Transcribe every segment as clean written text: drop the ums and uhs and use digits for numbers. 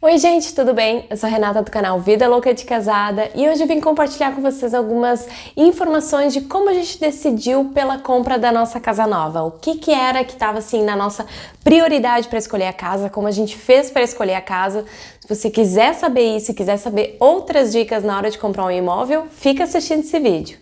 Oi gente, tudo bem? Eu sou a Renata do canal Vida Louca de Casada e hoje eu vim compartilhar com vocês algumas informações de como a gente decidiu pela compra da nossa casa nova. O que era que estava assim na nossa prioridade para escolher a casa, como a gente fez para escolher a casa. Se você quiser saber isso e quiser saber outras dicas na hora de comprar um imóvel, fica assistindo esse vídeo.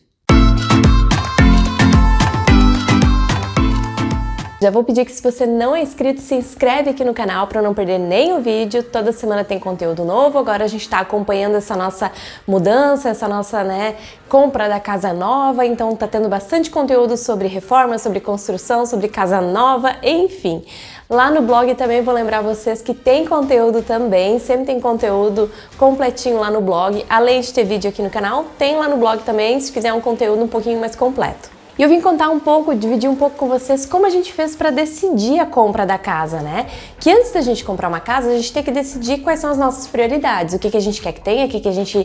Já vou pedir que se você não é inscrito, se inscreve aqui no canal para não perder nenhum vídeo. Toda semana tem conteúdo novo. Agora a gente está acompanhando essa nossa mudança, essa nossa compra da casa nova. Então tá tendo bastante conteúdo sobre reforma, sobre construção, sobre casa nova, enfim. Lá no blog também vou lembrar vocês que tem conteúdo também, sempre tem conteúdo completinho lá no blog. Além de ter vídeo aqui no canal, tem lá no blog também, se quiser um conteúdo um pouquinho mais completo. E eu vim contar um pouco, dividir um pouco com vocês como a gente fez para decidir a compra da casa, né? Que antes da gente comprar uma casa, a gente tem que decidir quais são as nossas prioridades, o que a gente quer que tenha, o que a gente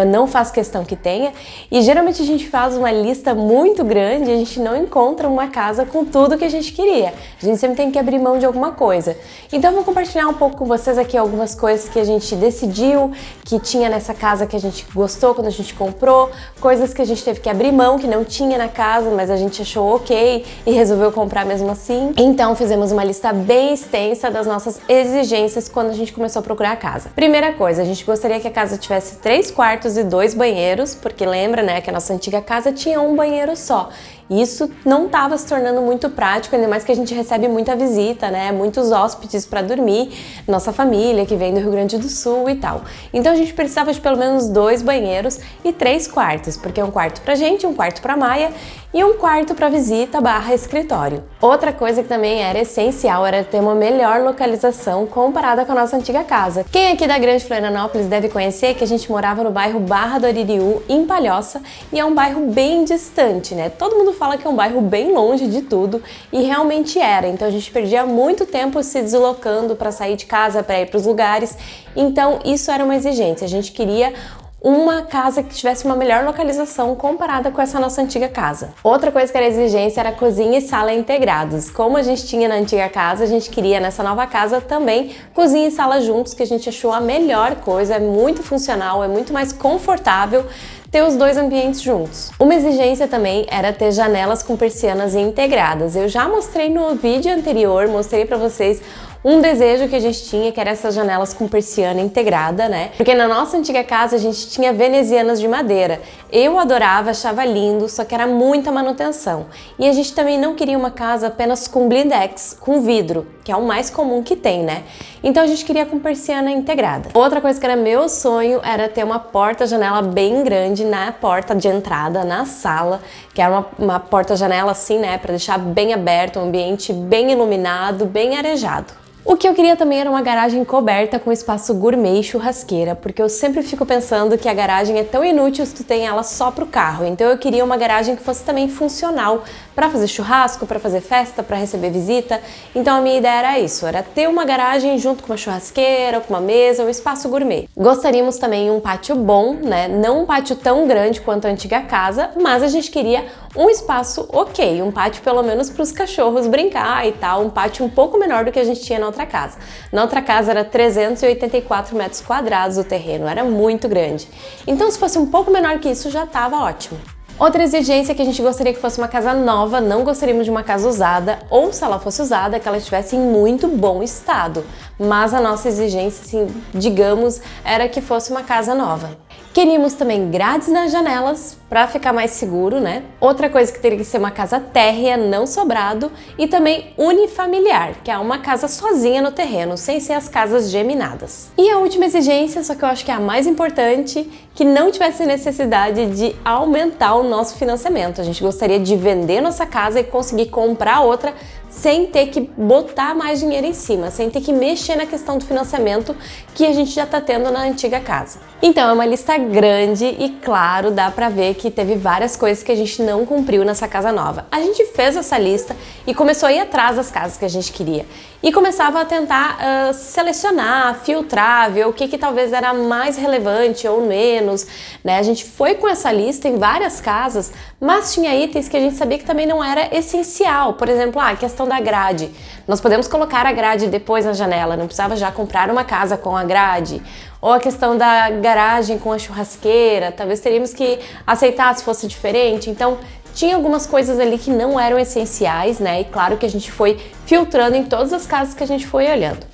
não faz questão que tenha. E geralmente a gente faz uma lista muito grande e a gente não encontra uma casa com tudo que a gente queria. A gente sempre tem que abrir mão de alguma coisa. Então eu vou compartilhar um pouco com vocês aqui algumas coisas que a gente decidiu, que tinha nessa casa que a gente gostou quando a gente comprou, coisas que a gente teve que abrir mão, que não tinha na casa, mas a gente achou ok e resolveu comprar mesmo assim. Então fizemos uma lista bem extensa das nossas exigências quando a gente começou a procurar a casa. Primeira coisa, a gente gostaria que a casa tivesse 3 quartos e 2 banheiros, porque lembra, né, que a nossa antiga casa tinha um banheiro só. Isso não estava se tornando muito prático, ainda mais que a gente recebe muita visita, né? Muitos hóspedes para dormir, nossa família que vem do Rio Grande do Sul e tal. Então a gente precisava de pelo menos 2 banheiros e 3 quartos, porque é um quarto pra gente, um quarto pra Maia e um quarto para visita / escritório. Outra coisa que também era essencial era ter uma melhor localização comparada com a nossa antiga casa. Quem aqui da Grande Florianópolis deve conhecer que a gente morava no bairro Barra do Aririú, em Palhoça, e é um bairro bem distante, né? Todo mundo fala que é um bairro bem longe de tudo e realmente era. Então a gente perdia muito tempo se deslocando para sair de casa, para ir para os lugares. Então isso era uma exigência. A gente queria uma casa que tivesse uma melhor localização comparada com essa nossa antiga casa. Outra coisa que era exigência era cozinha e sala integrados. Como a gente tinha na antiga casa, a gente queria nessa nova casa também cozinha e sala juntos, que a gente achou a melhor coisa, é muito funcional, é muito mais confortável ter os dois ambientes juntos. Uma exigência também era ter janelas com persianas integradas. Eu já mostrei no vídeo anterior, mostrei pra vocês um desejo que a gente tinha, que era essas janelas com persiana integrada, né? Porque na nossa antiga casa a gente tinha venezianas de madeira. Eu adorava, achava lindo, só que era muita manutenção. E a gente também não queria uma casa apenas com blindex, com vidro, que é o mais comum que tem, né? Então a gente queria com persiana integrada. Outra coisa que era meu sonho era ter uma porta-janela bem grande na porta de entrada, na sala, que era uma porta-janela assim, né? Pra deixar bem aberto, um ambiente bem iluminado, bem arejado. O que eu queria também era uma garagem coberta com espaço gourmet e churrasqueira, porque eu sempre fico pensando que a garagem é tão inútil se tu tem ela só pro carro. Então eu queria uma garagem que fosse também funcional para fazer churrasco, para fazer festa, para receber visita. Então a minha ideia era isso, era ter uma garagem junto com uma churrasqueira, com uma mesa, um espaço gourmet. Gostaríamos também de um pátio bom, né? Não um pátio tão grande quanto a antiga casa, mas a gente queria um espaço ok, um pátio pelo menos para os cachorros brincar e tal, um pátio um pouco menor do que a gente tinha na outra casa. Na outra casa era 384 metros quadrados o terreno, era muito grande. Então se fosse um pouco menor que isso já estava ótimo. Outra exigência é que a gente gostaria que fosse uma casa nova, não gostaríamos de uma casa usada, ou se ela fosse usada, que ela estivesse em muito bom estado. Mas a nossa exigência, assim, digamos, era que fosse uma casa nova. Queríamos também grades nas janelas para ficar mais seguro, né? Outra coisa que teria que ser uma casa térrea, não sobrado, e também unifamiliar, que é uma casa sozinha no terreno, sem ser as casas geminadas. E a última exigência, só que eu acho que é a mais importante, que não tivesse necessidade de aumentar o nosso financiamento. A gente gostaria de vender nossa casa e conseguir comprar outra sem ter que botar mais dinheiro em cima, sem ter que mexer na questão do financiamento que a gente já tá tendo na antiga casa. Então é uma lista grande e claro, dá pra ver que teve várias coisas que a gente não cumpriu nessa casa nova. A gente fez essa lista e começou a ir atrás das casas que a gente queria. E começava a tentar selecionar, filtrar, ver o que talvez era mais relevante ou menos, né? A gente foi com essa lista em várias casas, mas tinha itens que a gente sabia que também não era essencial. Por exemplo, a questão da grade. Nós podemos colocar a grade depois na janela, não precisava já comprar uma casa com a grade. Ou a questão da garagem com a churrasqueira, talvez teríamos que aceitar se fosse diferente. Então, tinha algumas coisas ali que não eram essenciais, né? E claro que a gente foi filtrando em todas as casas que a gente foi olhando.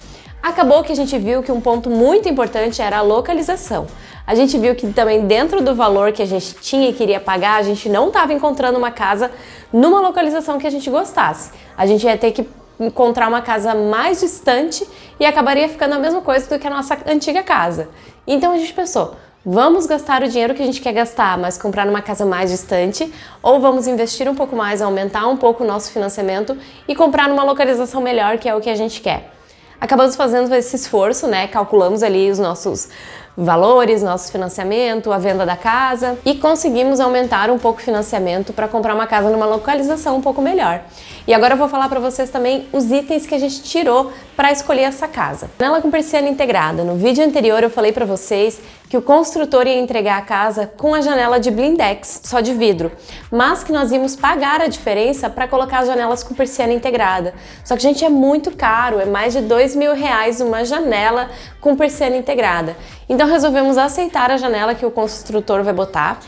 Acabou que a gente viu que um ponto muito importante era a localização. A gente viu que também dentro do valor que a gente tinha e queria pagar, a gente não estava encontrando uma casa numa localização que a gente gostasse. A gente ia ter que encontrar uma casa mais distante e acabaria ficando a mesma coisa do que a nossa antiga casa. Então a gente pensou, vamos gastar o dinheiro que a gente quer gastar, mas comprar numa casa mais distante, ou vamos investir um pouco mais, aumentar um pouco o nosso financiamento e comprar numa localização melhor, que é o que a gente quer. Acabamos fazendo esse esforço, né? Calculamos ali os nossos valores, nosso financiamento, a venda da casa e conseguimos aumentar um pouco o financiamento para comprar uma casa numa localização um pouco melhor. E agora eu vou falar para vocês também os itens que a gente tirou para escolher essa casa. Janela com persiana integrada. No vídeo anterior eu falei para vocês que o construtor ia entregar a casa com a janela de blindex, só de vidro, mas que nós íamos pagar a diferença para colocar as janelas com persiana integrada. Só que, gente, é muito caro, é mais de R$2.000 uma janela com persiana integrada. Então resolvemos aceitar a janela que o construtor vai botar.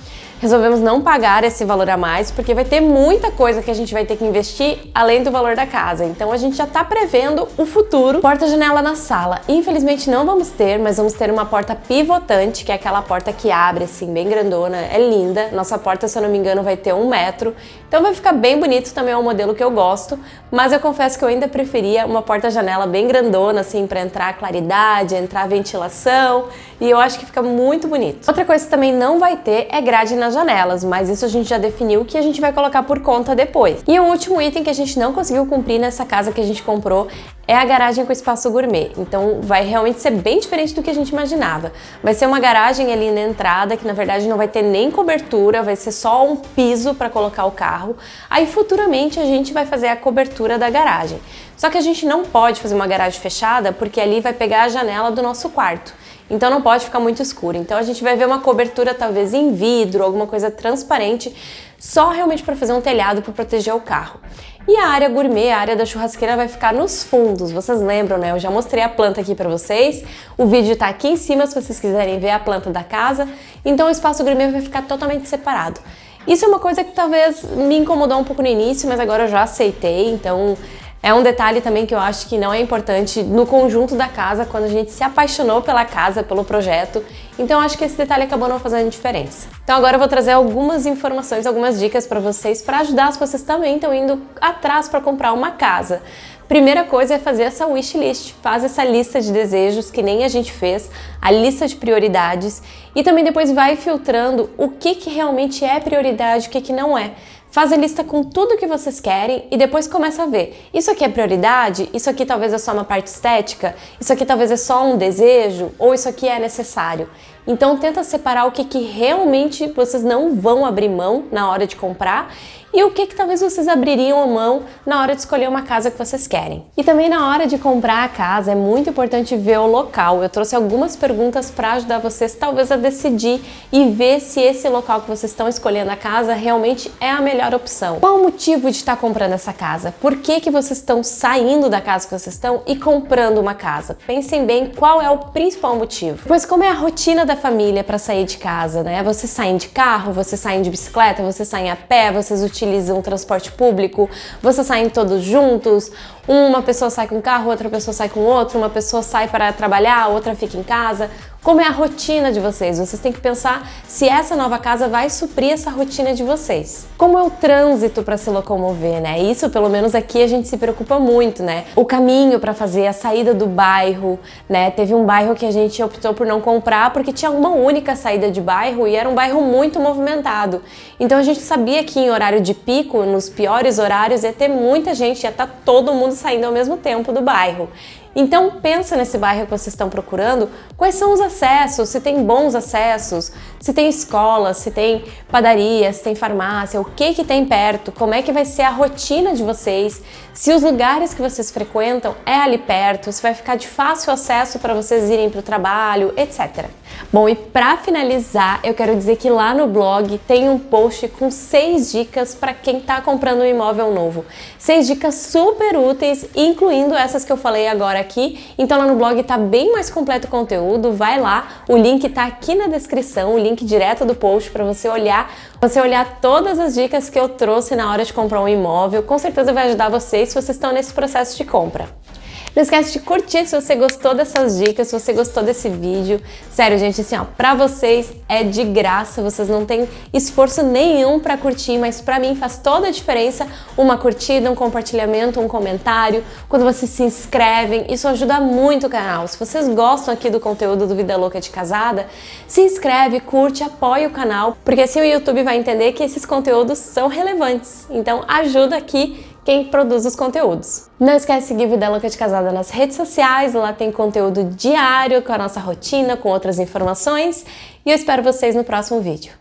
Resolvemos não pagar esse valor a mais, porque vai ter muita coisa que a gente vai ter que investir além do valor da casa. Então a gente já está prevendo o futuro. Porta-janela na sala. Infelizmente não vamos ter, mas vamos ter uma porta pivotante, que é aquela porta que abre assim, bem grandona, é linda. Nossa porta, se eu não me engano, vai ter 1 metro. Então vai ficar bem bonito, também é um modelo que eu gosto, mas eu confesso que eu ainda preferia uma porta-janela bem grandona, assim, para entrar claridade, entrar ventilação, e eu acho que fica muito bonito. Outra coisa que também não vai ter é grade nas janelas, mas isso a gente já definiu que a gente vai colocar por conta depois. E o último item que a gente não conseguiu cumprir nessa casa que a gente comprou é a garagem com espaço gourmet. Então vai realmente ser bem diferente do que a gente imaginava. Vai ser uma garagem ali na entrada que na verdade não vai ter nem cobertura, vai ser só um piso para colocar o carro. Aí futuramente a gente vai fazer a cobertura da garagem. Só que a gente não pode fazer uma garagem fechada porque ali vai pegar a janela do nosso quarto. Então não pode ficar muito escuro. Então a gente vai ver uma cobertura talvez em vidro, alguma coisa transparente, só realmente para fazer um telhado para proteger o carro. E a área gourmet, a área da churrasqueira vai ficar nos fundos. Vocês lembram, né? Eu já mostrei a planta aqui para vocês. O vídeo tá aqui em cima se vocês quiserem ver a planta da casa. Então o espaço gourmet vai ficar totalmente separado. Isso é uma coisa que talvez me incomodou um pouco no início, mas agora eu já aceitei, então é um detalhe também que eu acho que não é importante no conjunto da casa, quando a gente se apaixonou pela casa, pelo projeto. Então eu acho que esse detalhe acabou não fazendo diferença. Então agora eu vou trazer algumas informações, algumas dicas para vocês, para ajudar se vocês também estão indo atrás para comprar uma casa. Primeira coisa é fazer essa wishlist, faz essa lista de desejos que nem a gente fez, a lista de prioridades e também depois vai filtrando o que realmente é prioridade, o que não é. Faz a lista com tudo que vocês querem e depois começa a ver. Isso aqui é prioridade? Isso aqui talvez é só uma parte estética? Isso aqui talvez é só um desejo? Ou isso aqui é necessário? Então tenta separar o que realmente vocês não vão abrir mão na hora de comprar e o que talvez vocês abririam a mão na hora de escolher uma casa que vocês querem. E também na hora de comprar a casa é muito importante ver o local. Eu trouxe algumas perguntas para ajudar vocês talvez a decidir e ver se esse local que vocês estão escolhendo a casa realmente é a melhor opção. Qual o motivo de estar comprando essa casa? Por que vocês estão saindo da casa que vocês estão e comprando uma casa? Pensem bem qual é o principal motivo. Pois como é a rotina da família para sair de casa, né? Vocês saem de carro, vocês saem de bicicleta, vocês saem a pé, vocês utilizam o transporte público, vocês saem todos juntos, uma pessoa sai com o carro, outra pessoa sai com o outro, uma pessoa sai para trabalhar, outra fica em casa. Como é a rotina de vocês? Vocês têm que pensar se essa nova casa vai suprir essa rotina de vocês. Como é o trânsito para se locomover, né? Isso, pelo menos aqui, a gente se preocupa muito, né? O caminho para fazer, a saída do bairro, né? Teve um bairro que a gente optou por não comprar porque tinha uma única saída de bairro e era um bairro muito movimentado. Então a gente sabia que em horário de pico, nos piores horários, ia ter muita gente, ia estar todo mundo saindo ao mesmo tempo do bairro. Então pensa nesse bairro que vocês estão procurando, quais são os acessos, se tem bons acessos, se tem escolas, se tem padaria, se tem farmácia, o que tem perto, como é que vai ser a rotina de vocês, se os lugares que vocês frequentam é ali perto, se vai ficar de fácil acesso para vocês irem para o trabalho, etc. Bom, e para finalizar, eu quero dizer que lá no blog tem um post com 6 dicas para quem está comprando um imóvel novo. 6 dicas super úteis, incluindo essas que eu falei agora aqui. Então lá no blog tá bem mais completo o conteúdo, vai lá, o link tá aqui na descrição, o link direto do post para você olhar todas as dicas que eu trouxe na hora de comprar um imóvel. Com certeza vai ajudar vocês se vocês estão nesse processo de compra. Não esquece de curtir se você gostou dessas dicas, se você gostou desse vídeo. Sério, gente, assim, ó, pra vocês é de graça, vocês não têm esforço nenhum pra curtir, mas pra mim faz toda a diferença uma curtida, um compartilhamento, um comentário, quando vocês se inscrevem, isso ajuda muito o canal. Se vocês gostam aqui do conteúdo do Vida Louca de Casada, se inscreve, curte, apoia o canal, porque assim o YouTube vai entender que esses conteúdos são relevantes. Então ajuda aqui quem produz os conteúdos. Não esquece de seguir Vida Louca de Casada nas redes sociais, lá tem conteúdo diário com a nossa rotina, com outras informações, e eu espero vocês no próximo vídeo.